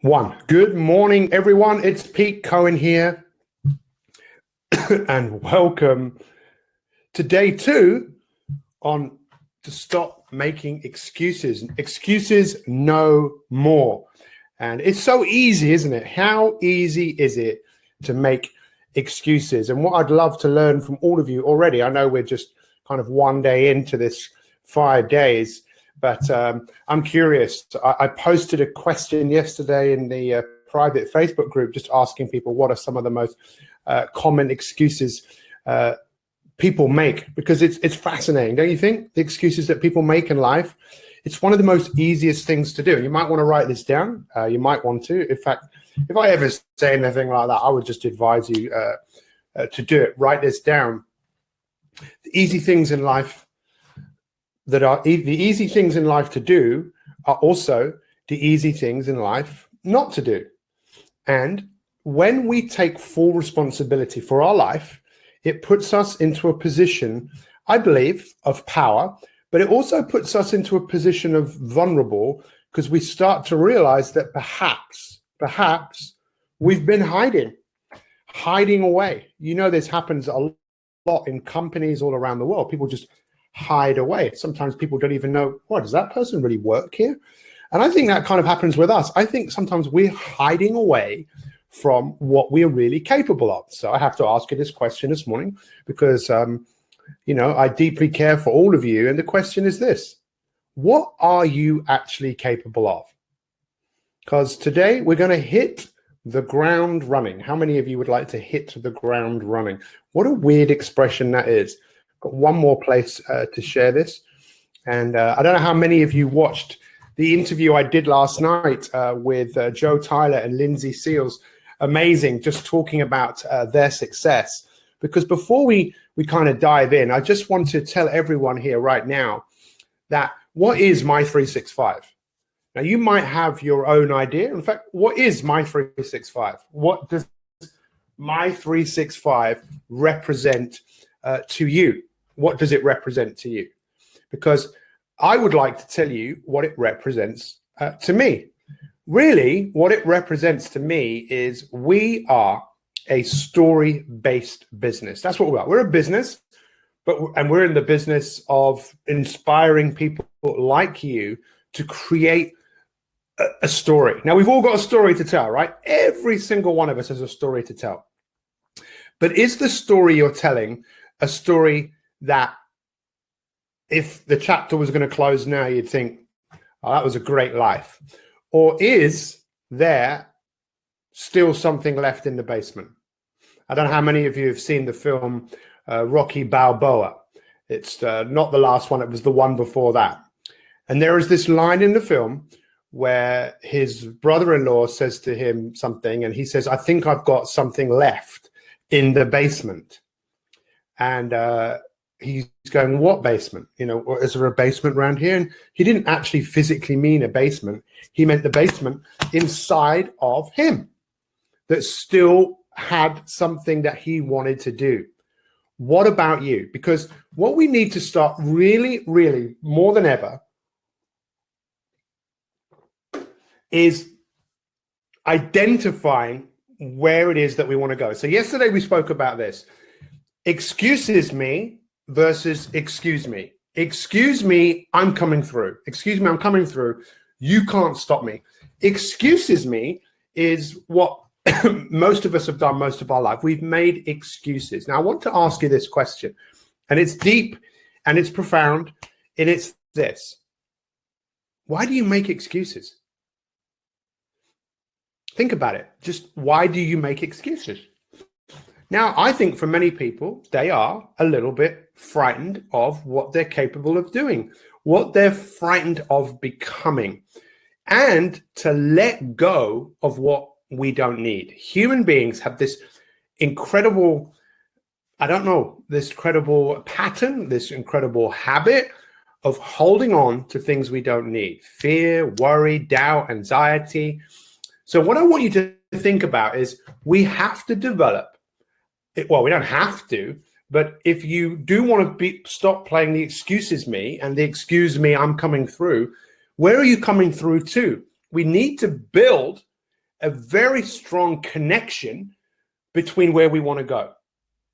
One. Good morning, everyone. It's Pete Cohen here, and welcome to day 2 on to stop making excuses. Excuses no more. And it's so easy, isn't it? How easy is it to make excuses? And what I'd love to learn from all of you already, I know we're just kind of one day into this 5 days, but I'm curious. I posted a question yesterday in the private Facebook group, just asking people what are some of the most common excuses people make, because it's fascinating, don't you think? The excuses that people make in life, it's one of the most easiest things to do. You might want to write this down. You might want to. In fact, if I ever say anything like that, I would just advise you to do it. Write this down. The easy things in life the easy things in life to do are also the easy things in life not to do. And when we take full responsibility for our life, it puts us into a position, I believe, of power, but it also puts us into a position of vulnerable, because we start to realize that perhaps we've been hiding away. You know, this happens a lot in companies all around the world. People just hide away. Sometimes people don't even know, does that person really work here? And I think that kind of happens with us. I think sometimes we're hiding away from what we're really capable of. So I have to ask you this question this morning because, I deeply care for all of you. And the question is this: what are you actually capable of? Because today we're going to hit the ground running. How many of you would like to hit the ground running? What a weird expression that is. Got one more place to share this. And I don't know how many of you watched the interview I did last night with Joe Tyler and Lindsay Seals. Amazing, just talking about their success. Because before we kind of dive in, I just want to tell everyone here right now that what is My 365? Now, you might have your own idea. In fact, what is My 365? What does My 365 represent to you? What does it represent to you? Because I would like to tell you what it represents to me. Really, what it represents to me is we are a story-based business. That's what we are. We're a business, and we're in the business of inspiring people like you to create a story. Now, we've all got a story to tell, right? Every single one of us has a story to tell. But is the story you're telling a story that if the chapter was going to close now, you'd think, oh, that was a great life? Or is there still something left in the basement? I don't know how many of you have seen the film Rocky Balboa. It's not the last one. It was the one before that. And there is this line in the film where his brother-in-law says to him something, and he says, I think I've got something left in the basement. And he's going, what basement? Is there a basement around here? And he didn't actually physically mean a basement. He meant the basement inside of him that still had something that he wanted to do. What about you? Because what we need to start really, really more than ever is identifying where it is that we want to go. So yesterday we spoke about this. Excuses me versus excuse me. Excuse me, I'm coming through. Excuse me, I'm coming through. You can't stop me. Excuses me is what most of us have done most of our life. We've made excuses. Now, I want to ask you this question, and it's deep and it's profound, and it's this. Why do you make excuses? Think about it. Just why do you make excuses? Now, I think for many people, they are a little bit frightened of what they're capable of doing, what they're frightened of becoming, and to let go of what we don't need. Human beings have this incredible, this incredible pattern, this incredible habit of holding on to things we don't need. Fear, worry, doubt, anxiety. So what I want you to think about is we have to develop, well, we don't have to, but if you do want to stop playing the excuses me and the excuse me, I'm coming through, where are you coming through to? We need to build a very strong connection between where we want to go,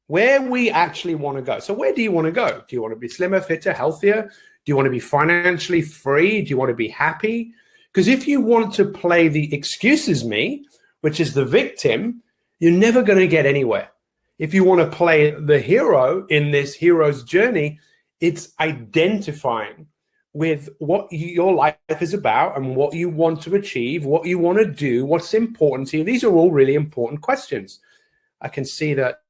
where we actually want to go. So where do you want to go? Do you want to be slimmer, fitter, healthier? Do you want to be financially free? Do you want to be happy? Because if you want to play the excuses me, which is the victim, you're never going to get anywhere. If you want to play the hero in this hero's journey, it's identifying with what your life is about and what you want to achieve, what you want to do, what's important to you. These are all really important questions. I can see that.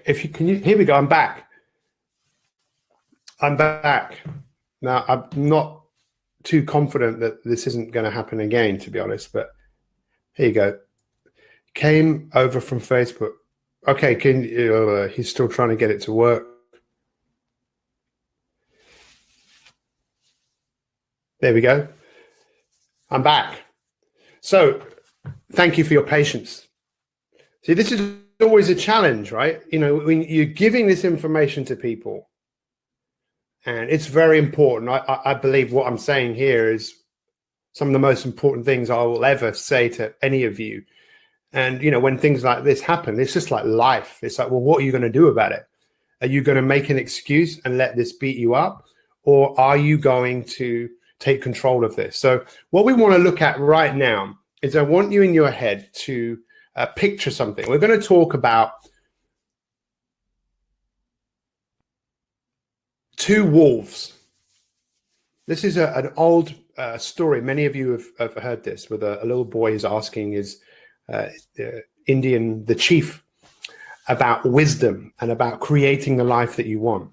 If you can, here we go. I'm back. Now, I'm not too confident that this isn't going to happen again, to be honest, but here you go. Came over from Facebook. Okay, he's still trying to get it to work. There we go. I'm back. So thank you for your patience. See, this is always a challenge, right? You know, when you're giving this information to people, and it's very important. I believe what I'm saying here is some of the most important things I will ever say to any of you. And, you know, when things like this happen, it's just like life. It's like, well, what are you going to do about it? Are you going to make an excuse and let this beat you up? Or are you going to take control of this? So what we want to look at right now is I want you in your head to picture something. We're going to talk about two wolves. This is an old story. Many of you have heard this, with a little boy is asking his the chief about wisdom and about creating the life that you want.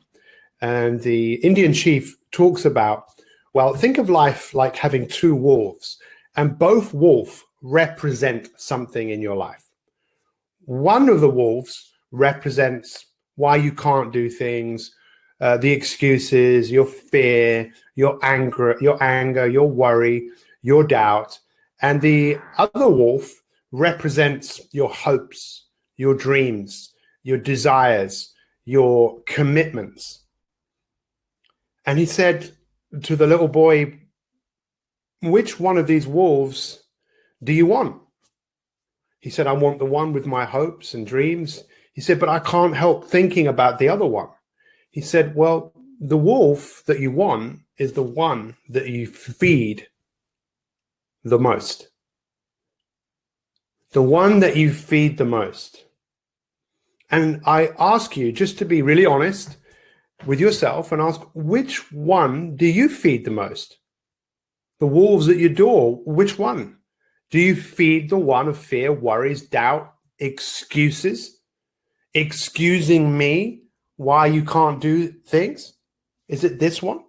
And the Indian chief talks about, well, think of life like having two wolves, and both wolves represent something in your life. One of the wolves represents why you can't do things, the excuses, your fear, your anger, your worry, your doubt. And the other wolf represents your hopes, your dreams, your desires, your commitments. And he said to the little boy, which one of these wolves do you want? He said, I want the one with my hopes and dreams. He said, but I can't help thinking about the other one. He said, well, the wolf that you want is the one that you feed the most. The one that you feed the most. And I ask you just to be really honest with yourself and ask, which one do you feed the most? The wolves at your door, which one? Do you feed the one of fear, worries, doubt, excuses? Excusing me why you can't do things? Is it this one?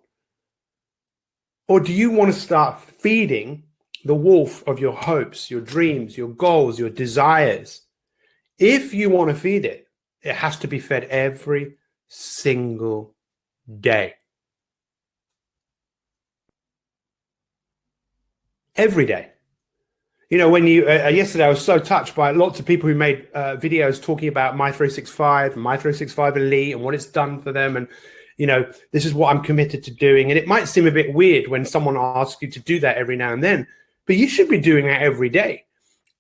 Or do you want to start feeding the wolf of your hopes, your dreams, your goals, your desires? If you want to feed it, it has to be fed every single day. Every day. You know, when you, yesterday I was so touched by lots of people who made videos talking about My365 and My365 Elite and what it's done for them. And, you know, this is what I'm committed to doing. And it might seem a bit weird when someone asks you to do that every now and then, but you should be doing that every day.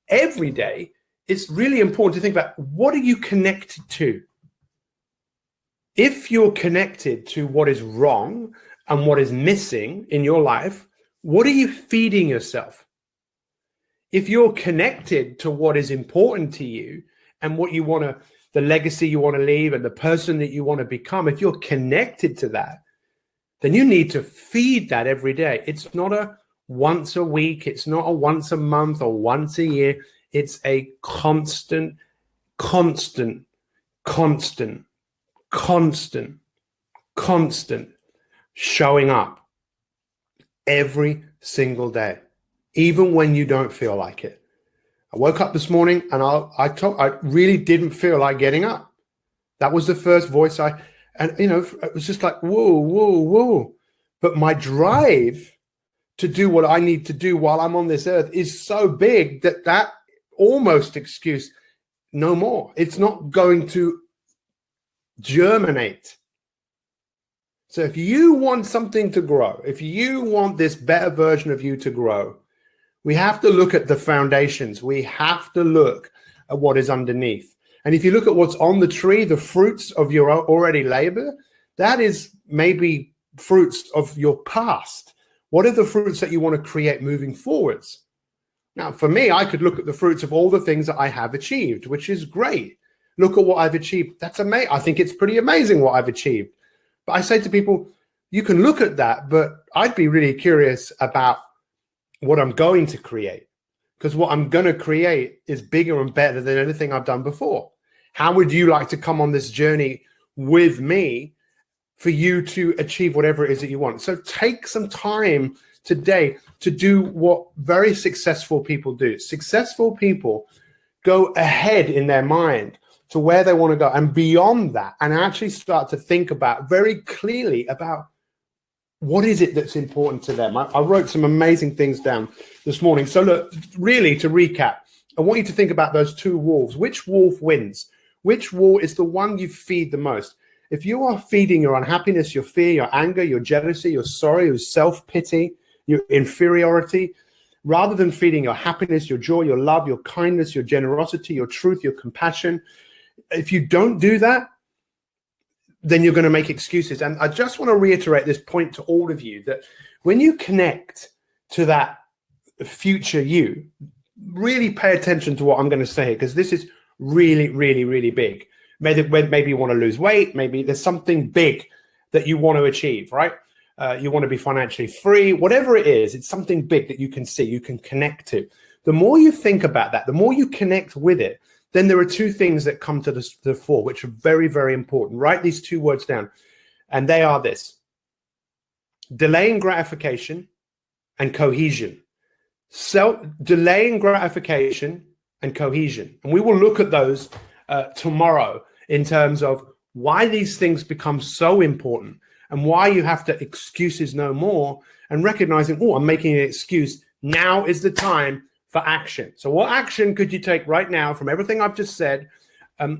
Every day, it's really important to think about, what are you connected to? If you're connected to what is wrong and what is missing in your life, what are you feeding yourself? If you're connected to what is important to you and what you want to, the legacy you want to leave and the person that you want to become, if you're connected to that, then you need to feed that every day. It's not a once a week. It's not a once a month or once a year. It's a constant showing up every single day, even when you don't feel like it. I woke up this morning and I really didn't feel like getting up. That was the first voice and you know, it was just like, whoa. But my drive to do what I need to do while I'm on this earth is so big that almost excuse, no more. It's not going to germinate. So if you want something to grow, if you want this better version of you to grow, we have to look at the foundations. We have to look at what is underneath. And if you look at what's on the tree, the fruits of your already labor, that is maybe fruits of your past. What are the fruits that you want to create moving forwards? Now, for me, I could look at the fruits of all the things that I have achieved, which is great. Look at what I've achieved. That's amazing. I think it's pretty amazing what I've achieved. But I say to people, you can look at that, but I'd be really curious about what I'm going to create, because what I'm going to create is bigger and better than anything I've done before. How would you like to come on this journey with me for you to achieve whatever it is that you want? So take some time today to do what very successful people do. Successful people go ahead in their mind to where they want to go and beyond that, and actually start to think about very clearly about what is it that's important to them. I wrote some amazing things down this morning. So look, really to recap, I want you to think about those two wolves. Which wolf wins? Which wolf is the one you feed the most? If you are feeding your unhappiness, your fear, your anger, your jealousy, your sorrow, your self-pity, your inferiority, rather than feeding your happiness, your joy, your love, your kindness, your generosity, your truth, your compassion, if you don't do that, then you're going to make excuses. And I just want to reiterate this point to all of you, that when you connect to that future you, really pay attention to what I'm going to say here, because this is really, really, really big. Maybe you want to lose weight. Maybe there's something big that you want to achieve, right? You want to be financially free, whatever it is, it's something big that you can see, you can connect to. The more you think about that, the more you connect with it, then there are two things that come to the fore, which are very, very important. Write these two words down. And they are this: delaying gratification and cohesion. Delaying gratification and cohesion. And we will look at those tomorrow in terms of why these things become so important and why you have to excuses no more, and recognizing, oh, I'm making an excuse. Now is the time for action. So what action could you take right now from everything I've just said?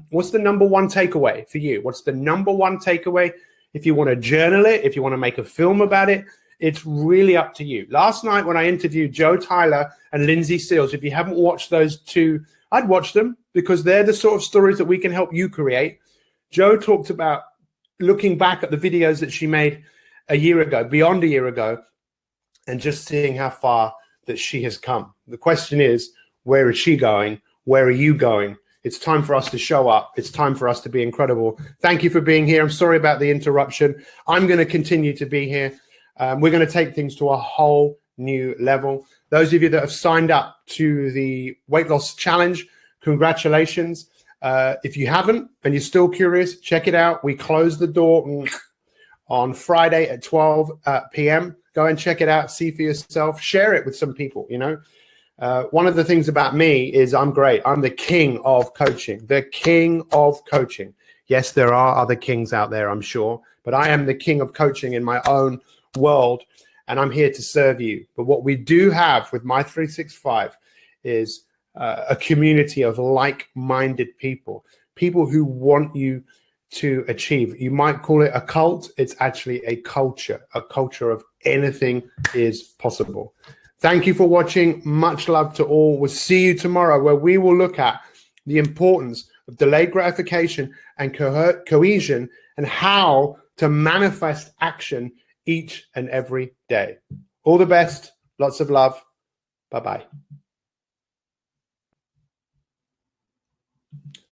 What's the number one takeaway for you? What's the number one takeaway? If you want to journal it, if you want to make a film about it, it's really up to you. Last night when I interviewed Joe Tyler and Lindsay Seals, if you haven't watched those two, I'd watch them because they're the sort of stories that we can help you create. Joe talked about looking back at the videos that she made a year ago, beyond a year ago, and just seeing how far that she has come. The question is, where is she going? Where are you going? It's time for us to show up. It's time for us to be incredible. Thank you for being here. I'm sorry about the interruption. I'm going to continue to be here. We're going to take things to a whole new level. Those of you that have signed up to the weight loss challenge, congratulations. If you haven't and you're still curious, check it out. We close the door on Friday at 12 p.m. Go and check it out. See for yourself. Share it with some people, you know. One of the things about me is I'm great. I'm the king of coaching, the king of coaching. Yes, there are other kings out there, I'm sure, but I am the king of coaching in my own world, and I'm here to serve you. But what we do have with My 365 is a community of like-minded people, people who want you to achieve. You might call it a cult. It's actually a culture of anything is possible. Thank you for watching. Much love to all. We'll see you tomorrow, where we will look at the importance of delayed gratification and cohesion, and how to manifest action each and every day. All the best. Lots of love. Bye-bye.